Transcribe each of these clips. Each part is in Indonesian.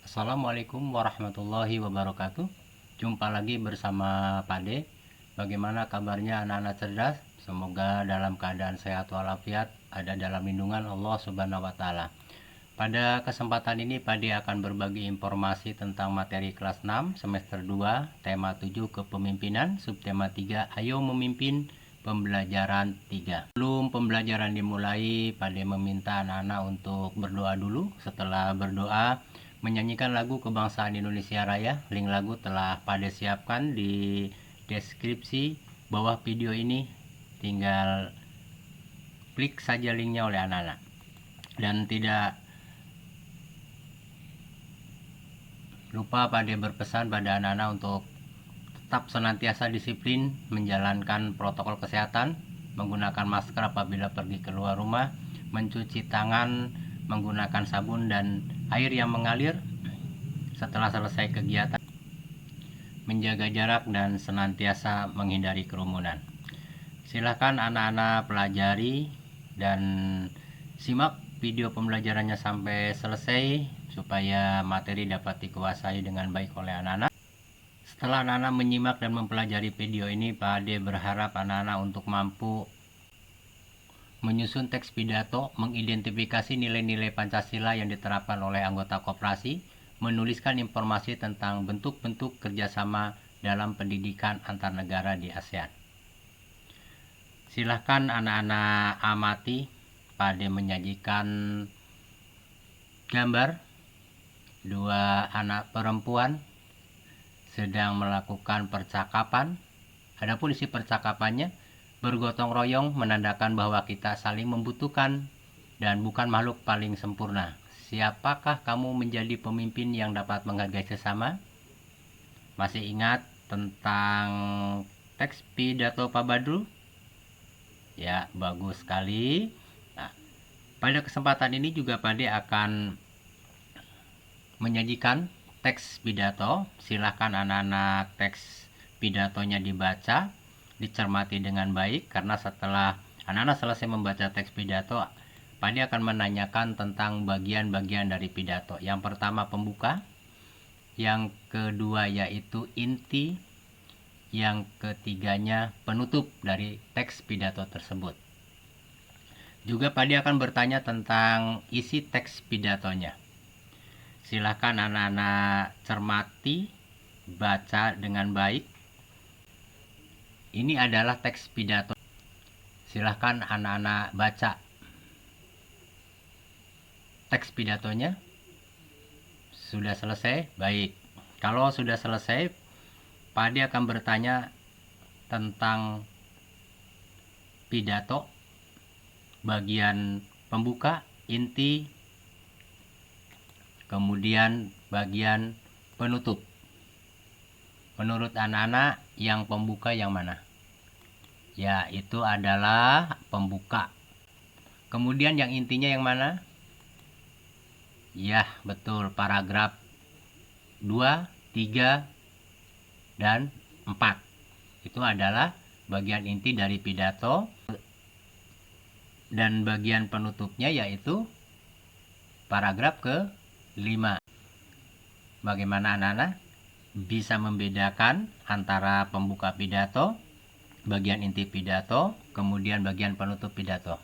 Assalamualaikum warahmatullahi wabarakatuh. Jumpa lagi bersama Pade. Bagaimana kabarnya anak-anak cerdas? Semoga dalam keadaan sehat walafiat, ada dalam lindungan Allah Subhanahu wa taala. Pada kesempatan ini Pade akan berbagi informasi tentang materi kelas 6 semester 2, tema 7 kepemimpinan, subtema 3 ayo memimpin, pembelajaran 3. Sebelum pembelajaran dimulai, Pade meminta anak-anak untuk berdoa dulu. Setelah berdoa, menyanyikan lagu kebangsaan Indonesia Raya. Link lagu telah Pade siapkan di deskripsi bawah video ini. Tinggal klik saja linknya oleh anak-anak. Dan tidak lupa Pade berpesan pada anak-anak untuk tetap senantiasa disiplin menjalankan protokol kesehatan, menggunakan masker apabila pergi keluar rumah, mencuci tangan menggunakan sabun dan air yang mengalir setelah selesai kegiatan, menjaga jarak dan senantiasa menghindari kerumunan. Silakan anak-anak pelajari dan simak video pembelajarannya sampai selesai supaya materi dapat dikuasai dengan baik oleh anak-anak. Setelah anak-anak menyimak dan mempelajari video ini, Pak Ade berharap anak-anak untuk mampu menyusun teks pidato, mengidentifikasi nilai-nilai Pancasila yang diterapkan oleh anggota koperasi, menuliskan informasi tentang bentuk-bentuk kerjasama dalam pendidikan antar negara di ASEAN. Silahkan anak-anak amati, Pak Ade menyajikan gambar dua anak perempuan sedang melakukan percakapan. Adapun isi percakapannya, bergotong royong menandakan bahwa kita saling membutuhkan dan bukan makhluk paling sempurna. Siapakah kamu menjadi pemimpin yang dapat menghargai sesama? Masih ingat tentang teks pidato Pak Badrul? Ya, bagus sekali. Nah, pada kesempatan ini juga Pade akan menyajikan teks pidato. Silahkan anak-anak teks pidatonya dibaca, dicermati dengan baik, karena setelah anak-anak selesai membaca teks pidato, Pade akan menanyakan tentang bagian-bagian dari pidato. Yang pertama pembuka, yang kedua yaitu inti, yang ketiganya penutup dari teks pidato tersebut. Juga Pade akan bertanya tentang isi teks pidatonya. Silahkan anak-anak cermati, baca dengan baik. Ini adalah teks pidato. Silahkan anak-anak baca teks pidatonya. Sudah selesai? Baik. Kalau sudah selesai, Pade akan bertanya tentang pidato, bagian pembuka, inti, kemudian bagian penutup. Menurut anak-anak, yang pembuka yang mana? Ya, itu adalah pembuka. Kemudian yang intinya yang mana? Ya, betul, paragraf 2, 3, dan 4. Itu adalah bagian inti dari pidato. Dan bagian penutupnya yaitu paragraf ke-5. Bagaimana anak-anak bisa membedakan antara pembuka pidato, bagian inti pidato, kemudian bagian penutup pidato?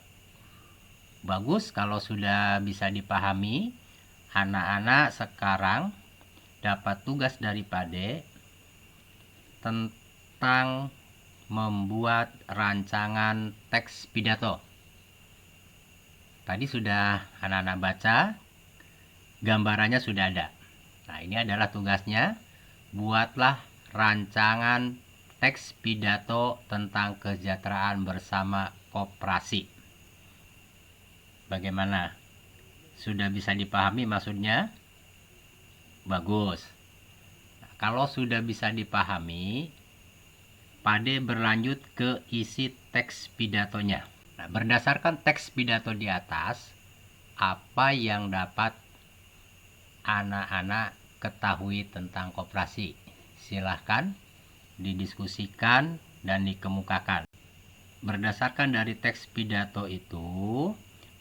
Bagus kalau sudah bisa dipahami. Anak-anak sekarang dapat tugas dari Pade tentang membuat rancangan teks pidato. Tadi sudah anak-anak baca, gambarannya sudah ada. Nah, ini adalah tugasnya. Buatlah rancangan teks pidato tentang kesejahteraan bersama koperasi. Bagaimana? Sudah bisa dipahami maksudnya? Bagus. Nah, kalau sudah bisa dipahami, Pade berlanjut ke isi teks pidatonya. Nah, berdasarkan teks pidato di atas, apa yang dapat anak-anak ketahui tentang koperasi? Silahkan didiskusikan dan dikemukakan. Berdasarkan dari teks pidato itu,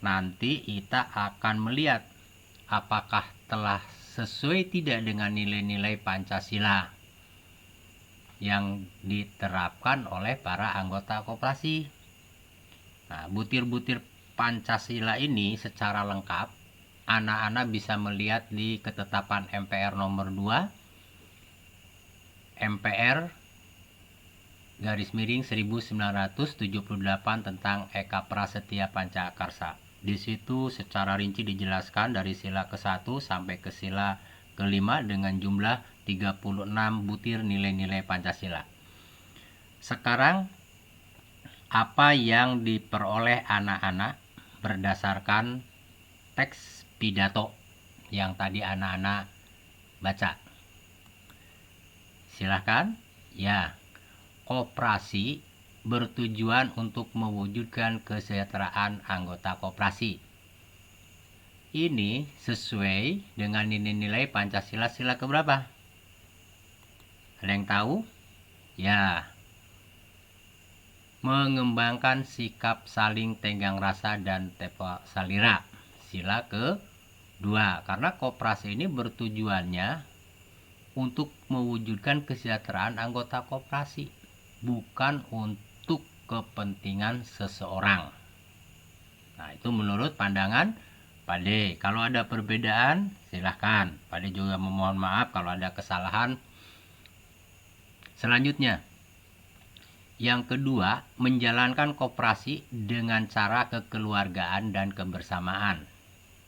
nanti kita akan melihat apakah telah sesuai tidak dengan nilai-nilai Pancasila yang diterapkan oleh para anggota koperasi. Nah, butir-butir Pancasila ini secara lengkap anak-anak bisa melihat di ketetapan MPR nomor 2 MPR garis miring 1978 tentang Eka Prasetya Pancakarsa. Di situ secara rinci dijelaskan dari sila ke-1 sampai ke sila ke-5 dengan jumlah 36 butir nilai-nilai Pancasila. Sekarang apa yang diperoleh anak-anak berdasarkan teks pidato yang tadi anak-anak baca? Silahkan. Ya, koperasi bertujuan untuk mewujudkan kesejahteraan anggota koperasi. Ini sesuai dengan nilai-nilai Pancasila sila keberapa? Ada yang tahu? Ya, mengembangkan sikap saling tenggang rasa dan tepa salira. Sila ke-2. Karena koperasi ini bertujuannya untuk mewujudkan kesejahteraan anggota koperasi, bukan untuk kepentingan seseorang. Nah, itu menurut pandangan Pak D. Kalau ada perbedaan, silahkan. Pak D juga memohon maaf kalau ada kesalahan. Selanjutnya, yang kedua, menjalankan koperasi dengan cara kekeluargaan dan kebersamaan.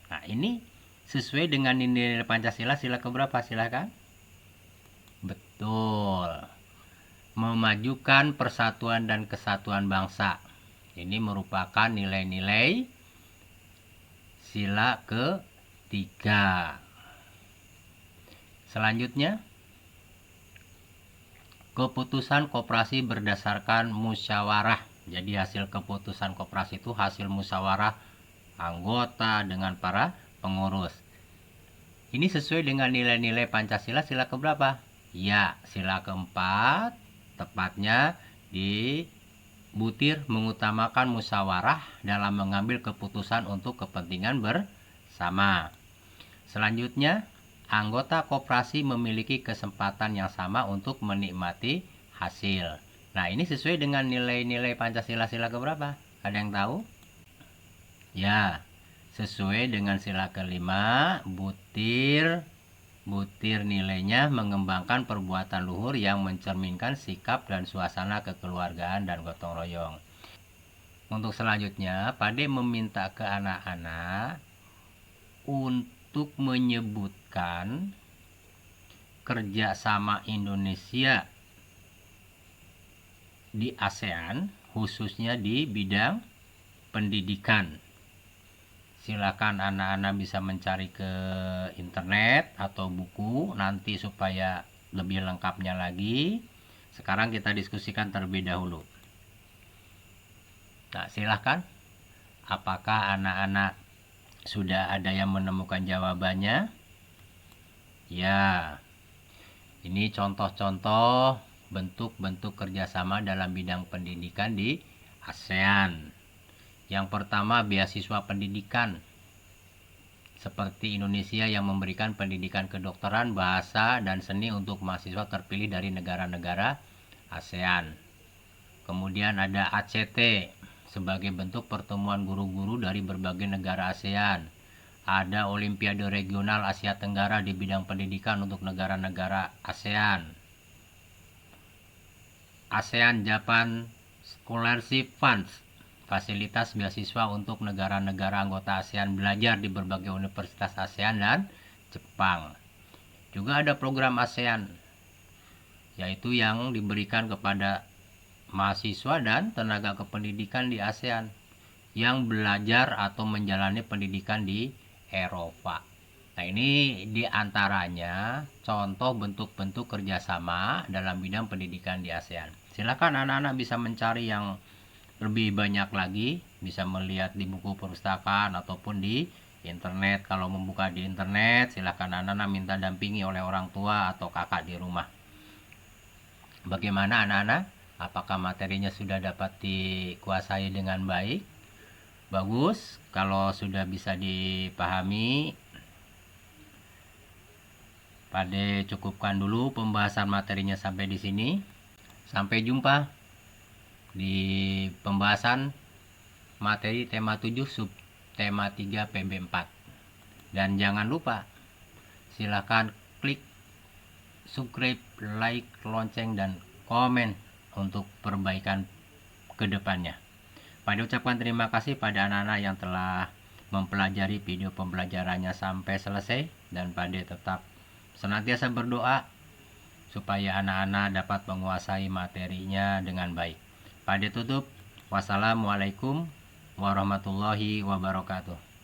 Nah, ini sesuai dengan nilai Pancasila sila keberapa? Silahkan. Betul. Memajukan persatuan dan kesatuan bangsa. Ini merupakan nilai-nilai sila ke-3. Selanjutnya, keputusan koperasi berdasarkan musyawarah. Jadi hasil keputusan koperasi itu hasil musyawarah anggota dengan para pengurus. Ini sesuai dengan nilai-nilai Pancasila sila keberapa? Ya, sila ke-4. Tepatnya di butir mengutamakan musyawarah dalam mengambil keputusan untuk kepentingan bersama. Selanjutnya, anggota koperasi memiliki kesempatan yang sama untuk menikmati hasil. Nah, ini sesuai dengan nilai-nilai Pancasila sila keberapa? Ada yang tahu? Ya, sesuai dengan sila ke-5, butir nilainya mengembangkan perbuatan luhur yang mencerminkan sikap dan suasana kekeluargaan dan gotong royong. Untuk selanjutnya, Pak D meminta ke anak-anak untuk menyebutkan kerjasama Indonesia di ASEAN, khususnya di bidang pendidikan. Silakan anak-anak bisa mencari ke internet atau buku nanti supaya lebih lengkapnya lagi. Sekarang kita diskusikan terlebih dahulu. Nah, silahkan. Apakah anak-anak sudah ada yang menemukan jawabannya? Ya, ini contoh-contoh bentuk-bentuk kerjasama dalam bidang pendidikan di ASEAN. Yang pertama, beasiswa pendidikan. Seperti Indonesia yang memberikan pendidikan kedokteran, bahasa, dan seni untuk mahasiswa terpilih dari negara-negara ASEAN. Kemudian ada ACT sebagai bentuk pertemuan guru-guru dari berbagai negara ASEAN. Ada Olimpiade Regional Asia Tenggara di bidang pendidikan untuk negara-negara ASEAN. ASEAN Japan Scholarship Funds, fasilitas beasiswa untuk negara-negara anggota ASEAN belajar di berbagai universitas ASEAN dan Jepang. Juga ada program ASEAN, yaitu yang diberikan kepada mahasiswa dan tenaga kependidikan di ASEAN yang belajar atau menjalani pendidikan di Eropa. Nah, ini diantaranya contoh bentuk-bentuk kerjasama dalam bidang pendidikan di ASEAN. Silakan anak-anak bisa mencari yang lebih banyak lagi, bisa melihat di buku perpustakaan ataupun di internet. Kalau membuka di internet, silakan anak-anak minta dampingi oleh orang tua atau kakak di rumah. Bagaimana anak-anak? Apakah materinya sudah dapat dikuasai dengan baik? Bagus. Kalau sudah bisa dipahami, Pade cukupkan dulu pembahasan materinya sampai di sini. Sampai jumpa di pembahasan materi tema 7 sub tema 3 PB4. Dan jangan lupa silahkan klik subscribe, like, lonceng, dan komen untuk perbaikan kedepannya. Pade ucapkan terima kasih pada anak-anak yang telah mempelajari video pembelajarannya sampai selesai, dan Pade tetap senantiasa berdoa supaya anak-anak dapat menguasai materinya dengan baik. Pade tutup. Wassalamualaikum warahmatullahi wabarakatuh.